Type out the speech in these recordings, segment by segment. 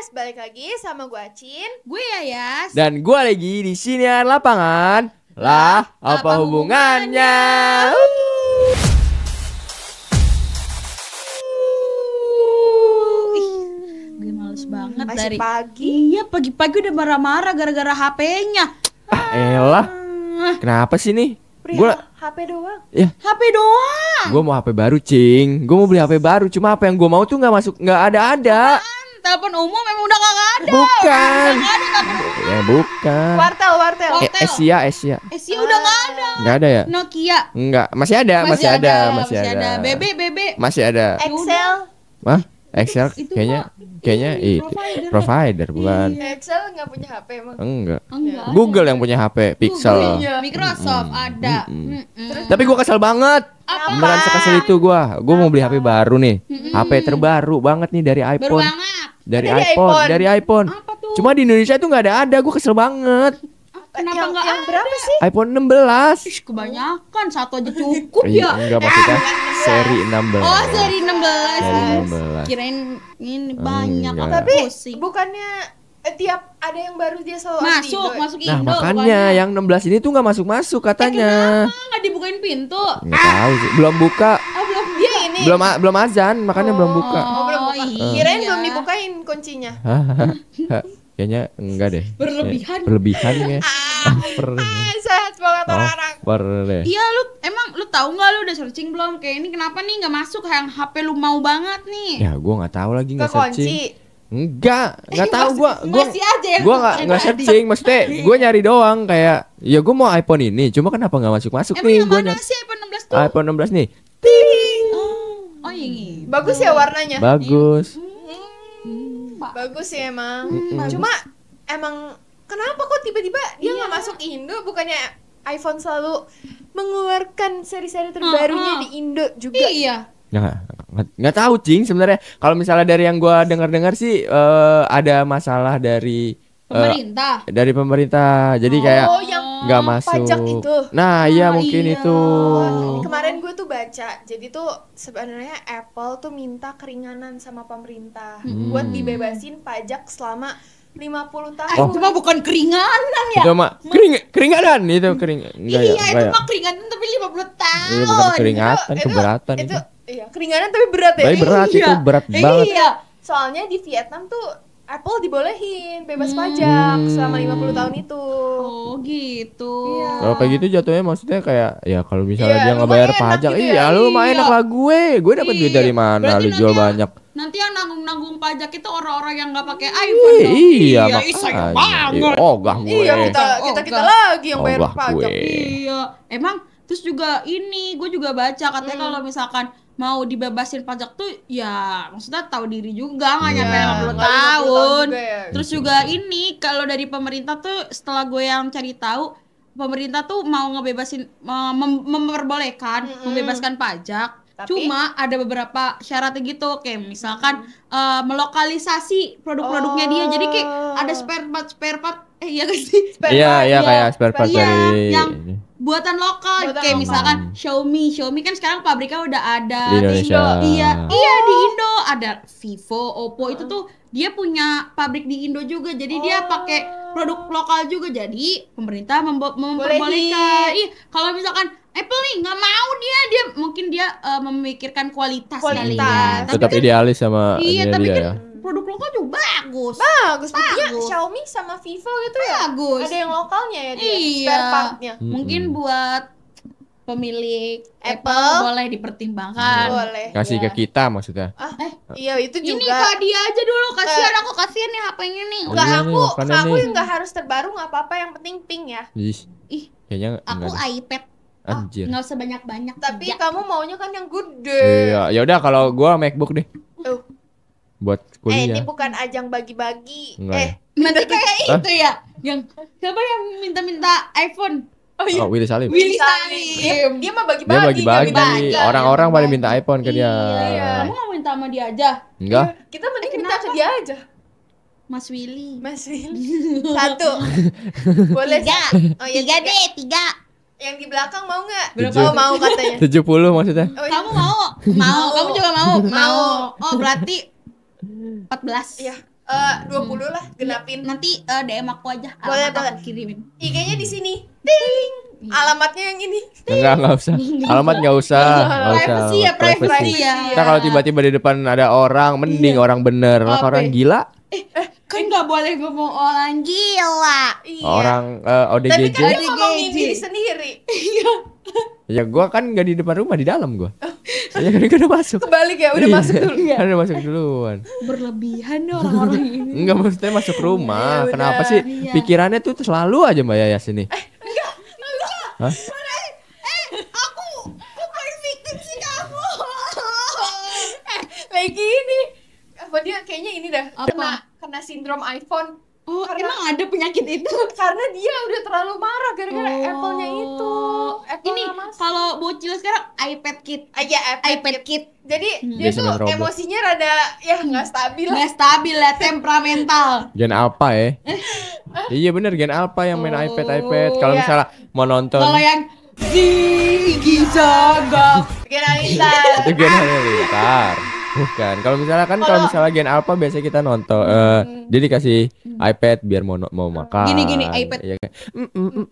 Podcast. Balik lagi sama gue Acin, gue Yayas, dan gue lagi di siniar lapangan. Lah, apa hubungannya? Gue males banget masih dari pagi. Iya, pagi-pagi udah marah-marah gara-gara HP-nya. Elah, kenapa sih nih? Gue HP doang. ya, HP doang. gue mau HP baru, Cing. Gue mau beli HP baru, cuma apa yang gue mau tuh nggak ada. Telepon umum memang udah gak ada. Bukan. Udah gak ada telepon umum. Ya bukan. Wartel. Hotel. Asia. Sih udah gak ada. Nggak ada ya? Nokia. Enggak, masih ada. Masih ada. BB. Masih ada. Excel. Wah, Excel Itu kayaknya itu provider bukan. Excel nggak punya HP emang. Enggak. Enggak. Google yang punya HP Pixel. Iya. Microsoft ada. Tapi gue kesel banget. Apa? Beneran sekesel itu gue. Gue mau beli HP baru nih. HP terbaru banget nih dari Baru iPhone. banget. Dari iPhone. Dari iPhone. Apa tuh? Cuma di Indonesia itu nggak ada. Gue kesel banget. Kenapa nggak yang ada? berapa sih? iPhone 16. Ih, kebanyakan, satu aja cukup Iya, ya. enggak maksudnya seri 16. Oh, seri 16. Seri 16. Kirain ini banyak. Enggak. Aku Tapi pusing. bukannya tiap ada yang baru dia selalu Masuk Nah, Indo. makanya yang 16 ini tuh nggak masuk katanya. Kenapa nggak dibukain pintu? Nggak tahu sih. Belum buka. Oh, belum Dia ini. Belum azan, makanya belum buka. Oh, belum buka. iya. Kirain belum dibukain kuncinya. Kayaknya enggak deh. Berlebihan. Berlebihan ya. Sehat banget orang-orang. Deh. Iya, lu tahu nggak, lu udah searching belum? Kayak ini kenapa nih nggak masuk yang HP lu mau banget nih? Ya, gua nggak tahu lagi nggak Kekunci. searching. Nggak tahu gua. Masih aja yang Gua nggak searching, maksudnya gua nyari doang kayak ya gua mau iPhone ini, cuma kenapa nggak masuk Emang nih yang gua mana nyari sih iPhone 16 tuh? iPhone 16 nih. Oh ini. Bagus ya warnanya. Bagus. Bagus sih emang. Cuma emang kenapa kok tiba-tiba dia nggak masuk Indo? Bukannya iPhone selalu mengeluarkan seri-seri terbarunya di Indo juga. Iya. Nggak tahu, Cing, sebenarnya. Kalau misalnya dari yang gua dengar sih ada masalah dari pemerintah. Jadi kayak Oh, yang nggak masuk. pajak itu. Nah, iya mungkin iya. itu. Kemarin gue tuh baca, jadi tuh sebenarnya Apple tuh minta keringanan sama pemerintah buat dibebasin pajak selama 50 tahun. Oh. Itu mah bukan keringanan ya. Itu mah keringanan itu enggak Iya, ya? itu mah keringanan tapi 50 tahun. Iya, bukan keringatan, keberatan itu. itu. Iya, keringanan tapi berat ya. Tapi berat itu, berat banget. Iya. Soalnya di Vietnam tuh Apple dibolehin bebas pajak selama 50 tahun itu. Oh, gitu. Iya. Kalau kayak gitu jatuhnya maksudnya kayak ya kalau misalnya Iya, dia nggak bayar lumayan enak pajak, gitu iya ya. lu mah enak lah gue dapat duit dari mana? Berarti Lu jual nanti banyak. Nanti yang nanggung pajak itu orang-orang yang nggak pakai iPhone dong. Iya, saya makanya. banget. Ogah gue. Iya, kita lagi yang bayar Ogah pajak. gue. Iya, emang terus juga ini gue juga baca katanya kalau misalkan mau dibebasin pajak tuh ya maksudnya tahu diri juga nggak nyampe 50 nggak 50 tahun. juga ya. Terus juga ini kalau dari pemerintah tuh setelah gue yang cari tahu pemerintah tuh mau ngebebasin memperbolehkan membebaskan pajak. Tapi- Cuma ada beberapa syaratnya gitu kayak misalkan melokalisasi produk-produknya dia. Jadi kayak ada spare part iya gak sih? Iya, kayak spare part Iya, dari yang buatan lokal Buatan kayak lokal. misalkan Xiaomi kan sekarang pabriknya udah ada Di Indonesia. iya di Indo ada Vivo, Oppo itu tuh dia punya pabrik di Indo juga jadi dia pakai produk lokal juga jadi pemerintah memperbolehkan. Ih, kalau misalkan Apple nih nggak mau dia mungkin dia memikirkan kualitas kali ya. Tapi Tetap kan, idealis sama iya ini tapi dia kan ya. produk lokal juga bagus. Bagus, buktinya Bagus. Xiaomi sama Vivo gitu ya. Bagus. Ada yang lokalnya ya dia, Iya. spare partnya. Mungkin buat pemilik Apple. Apple boleh dipertimbangkan. Boleh. Kasih ya. ke kita maksudnya. Iya itu Ini juga. kak dia aja dulu kasihan aku kasihan nih HP-nya nih. Enggak, Iya nih, aku makanya aku nih. yang nggak harus terbaru nggak apa-apa, yang penting pink ya. Ih, Kayaknya aku enggak deh. iPad. Anjir. Nggak usah banyak-banyak. Tapi tiga. kamu maunya kan yang gede. Iya, ya udah kalau gua MacBook deh Oh. buat Ini kuliah. bukan ajang bagi-bagi. Enggak Nanti kayak itu ya. Yang siapa yang minta-minta iPhone? Oh iya. Oh, Willy Salim. Willy Dia, Salim. dia mah bagi-bagi. Dia bagi-bagi. nggak minta. Orang-orang pada minta iPhone ke dia. Iya. Kamu nggak minta sama dia aja, Enggak? Kita mending minta ke dia aja. Mas Willy. Mas Willy. Satu. Boleh. Tiga. Oh iya, Tiga deh, tiga. Yang di belakang mau nggak? Tujuh. Oh mau katanya. 70 maksudnya. Oh, iya. Kamu mau? Mau. Kamu juga mau? Mau. Oh berarti 14. Iya. 20 lah genapin. Nanti DM aku aja. Boleh, Alamat aku kirimin. IG-nya di sini. Ding. Alamatnya yang ini. Enggak usah. Alamat enggak usah. Privacy ya, privacy ya. Kita kalau tiba-tiba di depan ada orang, mending orang bener. Lah Apa? orang gila, Kan nggak boleh ngomong orang gila. Iya. orang Tapi ODGJ. kan dia ngomongin diri sendiri. Ya gua kan enggak di depan rumah, di dalam gua. Ya kan udah masuk. Kebalik ya, udah Iya. masuk dulu. Kan udah masuk duluan. Berlebihan deh orang-orang ini. Enggak, maksudnya masuk rumah. Iya, Kenapa benar. sih Iya. pikirannya tuh selalu aja Mbak Yayas ini? Enggak. Hah? Aku paling victim sih kamu. Lagi ini. Apa dia kayaknya ini dah. Apa? Kena sindrom iPhone. Oh, Karena- emang ada penyakit itu? Karena dia udah terlalu marah gara-gara Apple-nya itu. Apple Ini nggak masuk. kalau bocil sekarang iPad Kid. Aja iPad Kid. Jadi Dia dia tuh seneng Roblox. emosinya rada ya nggak stabil lah. Nggak stabil ya, temperamental. Gen Alpha ya? Iya bener, Gen Alpha yang main iPad. Kalau Iya. misalnya mau nonton Kalau yang Ziggy Zaga. Bikin Alita. itu Gen Halilintar. Bukan. Kalau misalnya kan kalau misalnya Gen Alpha biasanya kita nonton jadi kasih iPad biar mau makan. Gini, iPad. Iya kan.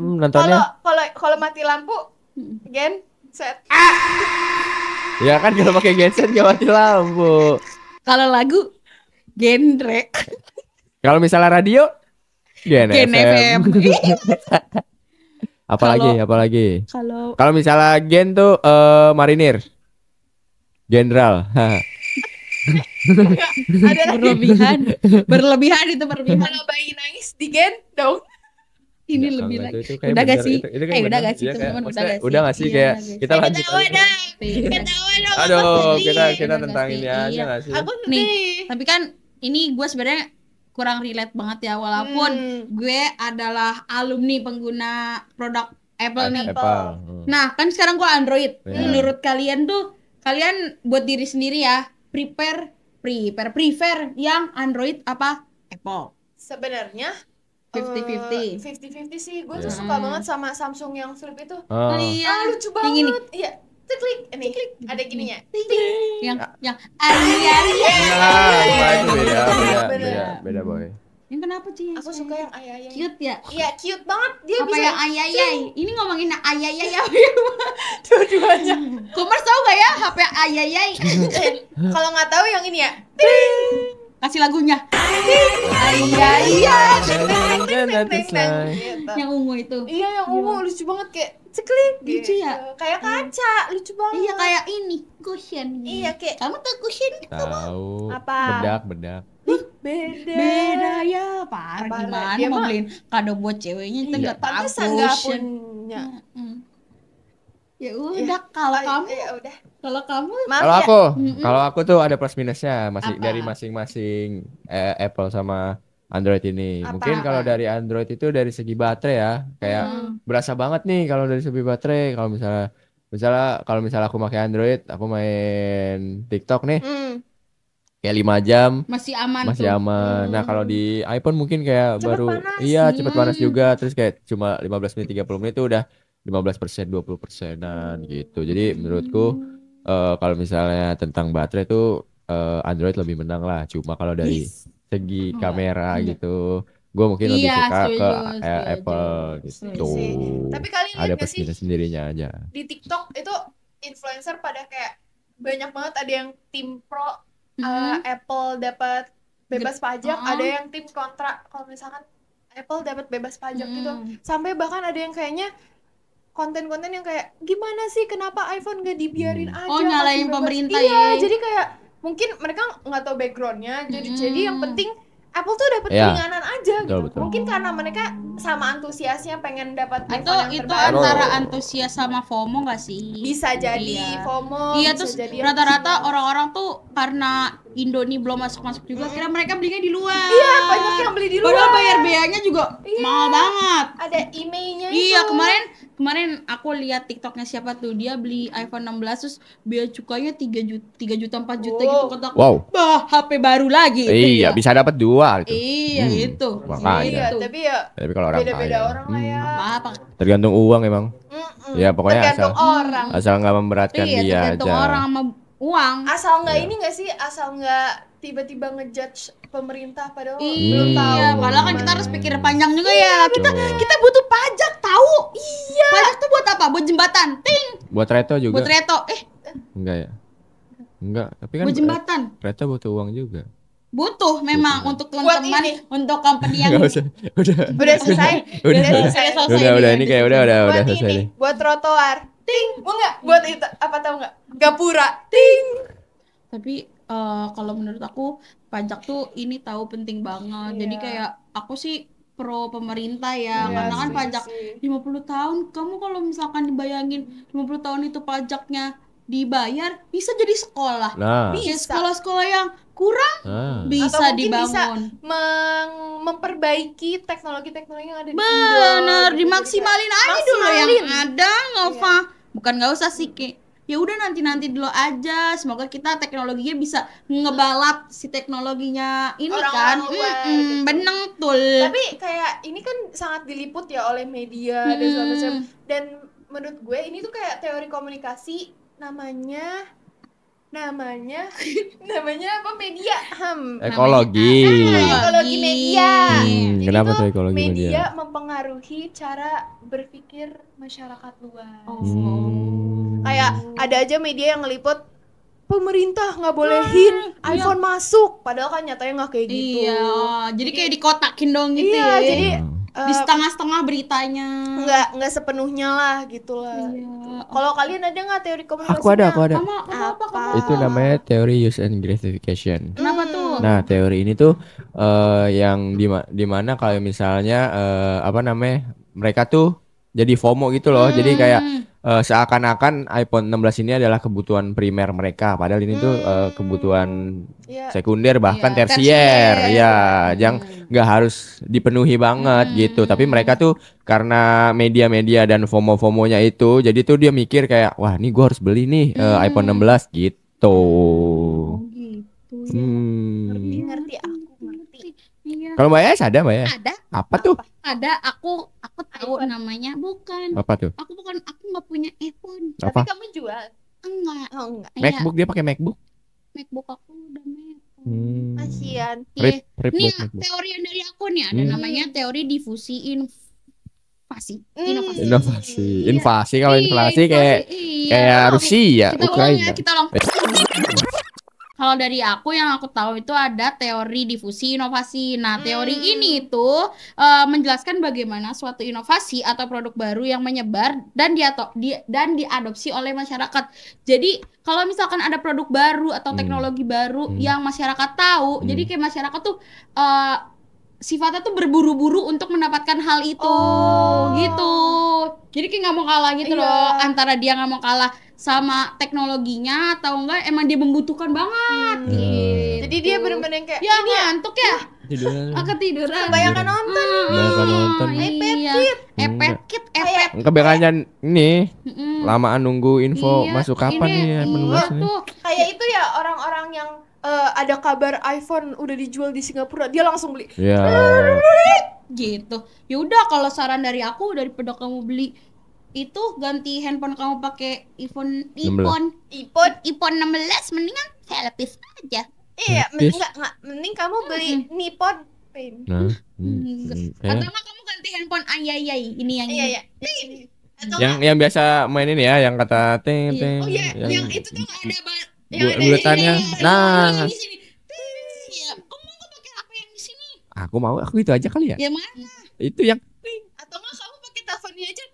Nontonnya. Kalau mati lampu Gen set. Ya kan kalau pakai genset gak mati lampu. Kalau lagu genre Kalau misalnya radio Gen Gen FM. FM. Apalagi? Kalau Kalau misalnya Gen tuh Marinir. Jenderal. Ada lagi. berlebihan itu berlebihan. Kalau bayi nangis di Gen dong. Ini Nggak, lebih nggak, lagi. itu kayak Udah gak bener, sih? itu kayak Udah bener. gak sih Iya, kayak teman? maksudnya Udah udah gak sih Iya, kayak udah gak kita sih? lanjut Ketawa aja. dah. Iya. Ketawa dong. Aduh, aku sedih. kita Udah tentang gak ini sih? aja Iya. gak sih? Aku Nih, sedih. tapi kan ini gue sebenarnya kurang relate banget ya walaupun gue adalah alumni pengguna produk Apple nih. Apple. Nah, kan sekarang gue Android. Iya. Menurut kalian tuh kalian buat diri sendiri ya, prefer yang Android apa Apple? Sebenarnya 50-50. 50-50 sih. Gue Iya. tuh suka banget sama Samsung yang flip itu. Oh. Iya. Lucu Yang ini. banget. Iya. Klik. Ini ada gininya. Yang ayah. Nah, itu Bener. beda boy. Yang kenapa sih? Aku suka yang ayah-ayah. cute ya. Iya, cute banget. Dia Apa bisa yang ayayay? Ini ngomongin ayayay ya. dua-duanya. Commerce tahu gak ya HP ayayay? Kalau nggak tahu yang ini ya. Kasih lagunya. Ayah. Gitu. Yang ungu itu. Iya, yang ungu lucu banget kayak ceklik Lucu ya? Kayak kaca, lucu banget. Iya kayak ini cushion. Iya, kayak Kamu tuh cushion. Tahu. Apa? Bedak. Beda ya, parah Parah. gimana Dia mau mah- beliin kado buat ceweknya kita Iya. nggak tahu pantesan nggak cushion. punya. Ya udah kalau kamu Ya udah. kalau kamu Maaf Kalau ya. kalau aku tuh ada plus minusnya masih Apa? dari masing-masing Apple sama Android ini. Apa? Mungkin kalau dari Android itu dari segi baterai ya, kayak berasa banget nih kalau dari segi baterai. Kalau misalnya aku pakai Android, aku main TikTok nih kayak 5 jam masih aman masih tuh. aman. Nah, kalau di iPhone mungkin kayak Cepet baru panas. iya cepet panas juga, terus kayak cuma 15 menit 30 menit itu udah 15% 20%-an gitu. Jadi menurutku kalau misalnya tentang baterai itu Android lebih menang lah. Cuma kalau dari Yes. segi Enggak. kamera gitu, gue mungkin lebih Iya, suka setuju, ke setuju. Apple gitu. Setuju sih. Tapi kalian Ada lihat gak plus sih minus sendirinya aja. di TikTok itu influencer pada kayak banyak banget, ada yang tim pro Apple dapat bebas pajak, ada yang tim kontra kalau misalkan Apple dapat bebas pajak gitu. Sampai bahkan ada yang kayaknya konten-konten yang kayak gimana sih kenapa iPhone gak dibiarin aja Oh, nyalain kasih bebas? pemerintah iya, ya. jadi kayak mungkin mereka nggak tahu backgroundnya, jadi yang penting Apple tuh dapat Iya. keringanan aja gitu. Betul. Mungkin karena mereka sama antusiasnya pengen dapat Itu iPhone yang itu terbaru. antara antusias sama FOMO gak sih? Bisa jadi Iya. FOMO, Iya, bisa terus jadi rata-rata orang-orang tuh karena Indo nih belum masuk juga, kira mereka belinya di luar. Iya, banyak yang beli di luar. Padahal bayar biayanya juga mahal banget. Ada emailnya Iya, itu. kemarin aku lihat TikToknya siapa tuh, dia beli iPhone 16 terus biaya cukanya 3 juta 4 juta gitu kata aku. Wow. Bah, HP baru lagi. Iya, bisa dapat 2 gitu. Iya, itu. Makanya. Iya, Gitu. tapi ya Tapi kalau orang beda-beda kaya, orang lah ya. Apa? tergantung uang emang. Ya pokoknya Tergantung asal orang. nggak memberatkan Iya, dia tergantung aja. orang sama uang. Asal nggak Iya. ini nggak sih? Asal nggak tiba-tiba ngejudge pemerintah padahal Iya, belum tahu. padahal kan kita harus pikir panjang juga ya. Kita butuh pajak tahu. Iya. Pajak tuh buat apa? Buat jembatan. Ting. Buat Reto juga. Buat reto. Enggak ya? Enggak, tapi kan Buat jembatan. Reto butuh uang juga. Butuh memang untuk Buat teman-teman, ini. untuk company yang Enggak usah. Udah selesai. Udah. selesai. Udah ini kayak udah Buat selesai ini, nih. buat trotoar. Ting. Mau nggak? Buat itu apa tahu nggak? Gapura. Ting. Tapi kalau menurut aku pajak tuh ini tahu penting banget. Iya. Jadi kayak aku sih pro pemerintah ya, Iya, karena kan setuju pajak sih. 50 tahun. Kamu kalau misalkan dibayangin 50 tahun itu pajaknya dibayar, bisa jadi sekolah. Nah, Ya, Bisa. sekolah-sekolah yang kurang nah. bisa Atau mungkin bisa dibangun. memperbaiki teknologi-teknologi yang ada di Indo. Bener, gitu. dimaksimalin aja dulu yang Maksimalin. ada, nggak usah. Bukan nggak usah sih, kayak ya udah nanti dulu aja. Semoga kita teknologinya bisa ngebalap si teknologinya ini Orang-orang kan. luar gitu. Bener tuh. Tapi kayak ini kan sangat diliput ya oleh media dan segala macam. Dan menurut gue ini tuh kayak teori komunikasi namanya apa media Ekologi. ekologi media. Jadi Kenapa tuh tuh ekologi media media? mempengaruhi cara berpikir masyarakat luas. Kayak Kayak ada aja media yang ngeliput pemerintah nggak bolehin iPhone masuk, padahal kan nyatanya nggak kayak gitu. iya, jadi kayak dikotakin dong gitu Iya, ya. jadi Di setengah-setengah beritanya. nggak sepenuhnya lah gitu lah. Iya. Gitu. Kalau kalian ada nggak teori komunikasi? Aku ada. Kamu apa? Itu namanya teori use and gratification. Kenapa tuh? Nah, teori ini tuh yang dimana kalau misalnya apa namanya, mereka tuh jadi FOMO gitu loh. Jadi kayak seakan-akan iPhone 16 ini adalah kebutuhan primer mereka, padahal ini tuh kebutuhan Iya. sekunder bahkan Iya, tersier. tersier. Ya, yang nggak harus dipenuhi banget gitu. Tapi mereka tuh karena media-media dan FOMO-FOMO-nya itu, jadi tuh dia mikir kayak, wah, ini gua harus beli nih iPhone 16 gitu. Gitu. Ngerti aku ngerti. Iya. Kalau Mbak Yas ada, Mbak Yas? Ada, Apa tuh? aku tahu namanya. Bukan. Apa tuh? Aku nggak punya iPhone. Apa? Tapi kamu jual? Enggak. Oh enggak. Iya, MacBook, dia pakai MacBook. MacBook aku udah MacBook. Kasian. Rip Ini MacBook. teori yang dari aku nih, ada namanya teori difusi inovasi. Invasi kalau inflasi kayak Rusia, kita ulang Ukraina. ya, kita ulang. Kalau dari aku yang aku tahu itu ada teori difusi inovasi. Nah, teori ini tuh menjelaskan bagaimana suatu inovasi atau produk baru yang menyebar dan diadopsi oleh masyarakat. Jadi, kalau misalkan ada produk baru atau teknologi baru yang masyarakat tahu, jadi kayak masyarakat tuh sifatnya tuh berburu-buru untuk mendapatkan hal itu, gitu. Jadi kayak nggak mau kalah gitu loh, antara dia nggak mau kalah sama teknologinya atau enggak emang dia membutuhkan banget gitu. Jadi dia bener-bener kayak Ya ngantuk ya, Tiduran. ketiduran. kebanyakan nonton. Kebanyakan nonton. Iya. Epet kit. Kebanyakan ini lamaan nunggu info Iya, masuk kapan ini, nih iPhone 16 ini. tuh. Kayak itu ya orang-orang yang ada kabar iPhone udah dijual di Singapura, dia langsung beli. Ya. Gitu. Ya udah, kalau saran dari aku, daripada kamu beli itu ganti handphone kamu pakai iPhone 16, mendingan Helpis aja. Iya, Habis. enggak, mending kamu beli Nippon Paint. Nah, Atau enggak kamu ganti handphone Ayayay ini yang Iya, ini. iya. Atau yang biasa main ini ya, yang kata ting Iya. ting. oh iya, yang itu tuh ada buletannya. Nah, Yang di sini. Iya, kamu mau pakai apa yang di sini? aku itu aja kali ya. Ya mana? Itu yang atau enggak kamu pakai teleponnya aja.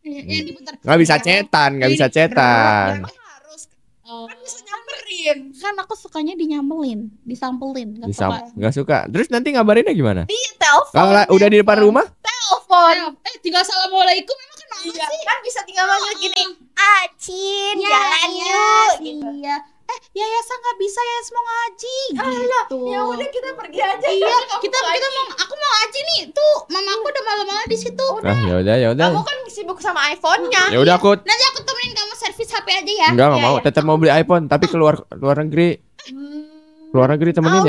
Yang diputar. nggak bisa cetan, nggak bisa cetan. Emang harus Oh. kan bisa nyamperin. Kan aku sukanya dinyambelin, disampelin, nggak suka. Nggak suka. Terus nanti ngabarinnya gimana? Iya, telepon. Kalau udah di depan rumah? telepon. Tinggal assalamualaikum, emang kenapa Iya, sih? kan bisa tinggal manggil gini. Acin, Ya, jalan yuk. Gitu. Iya. Yayasan nggak bisa, Yayas mau ngaji. Gitu. Ya udah kita pergi aja. Iya, Kamu kita ngaji. aku mau ngaji nih. Tuh, mamaku udah malam-malam di situ. Nah, ya udah. Kamu kan sibuk sama iPhone-nya. Ya udah aku Nanti aku temenin kamu servis HP aja ya. enggak Iya, mau, iya. tetap mau beli iPhone, tapi keluar negeri. Keluar negeri temenin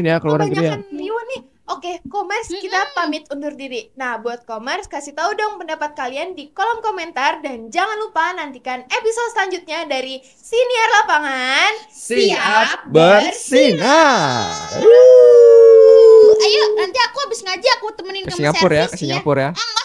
ya, keluar negeri ya. Kebanyakan viewer nih. Oke, Komers kita pamit undur diri. Nah, buat Komers kasih tahu dong pendapat kalian di kolom komentar dan jangan lupa nantikan episode selanjutnya dari Siniar Lapangan. Siap bersinar. Ayo, nanti aku habis ngaji aku temenin Ke kamu Singapura ya, servis ke Singapura ya.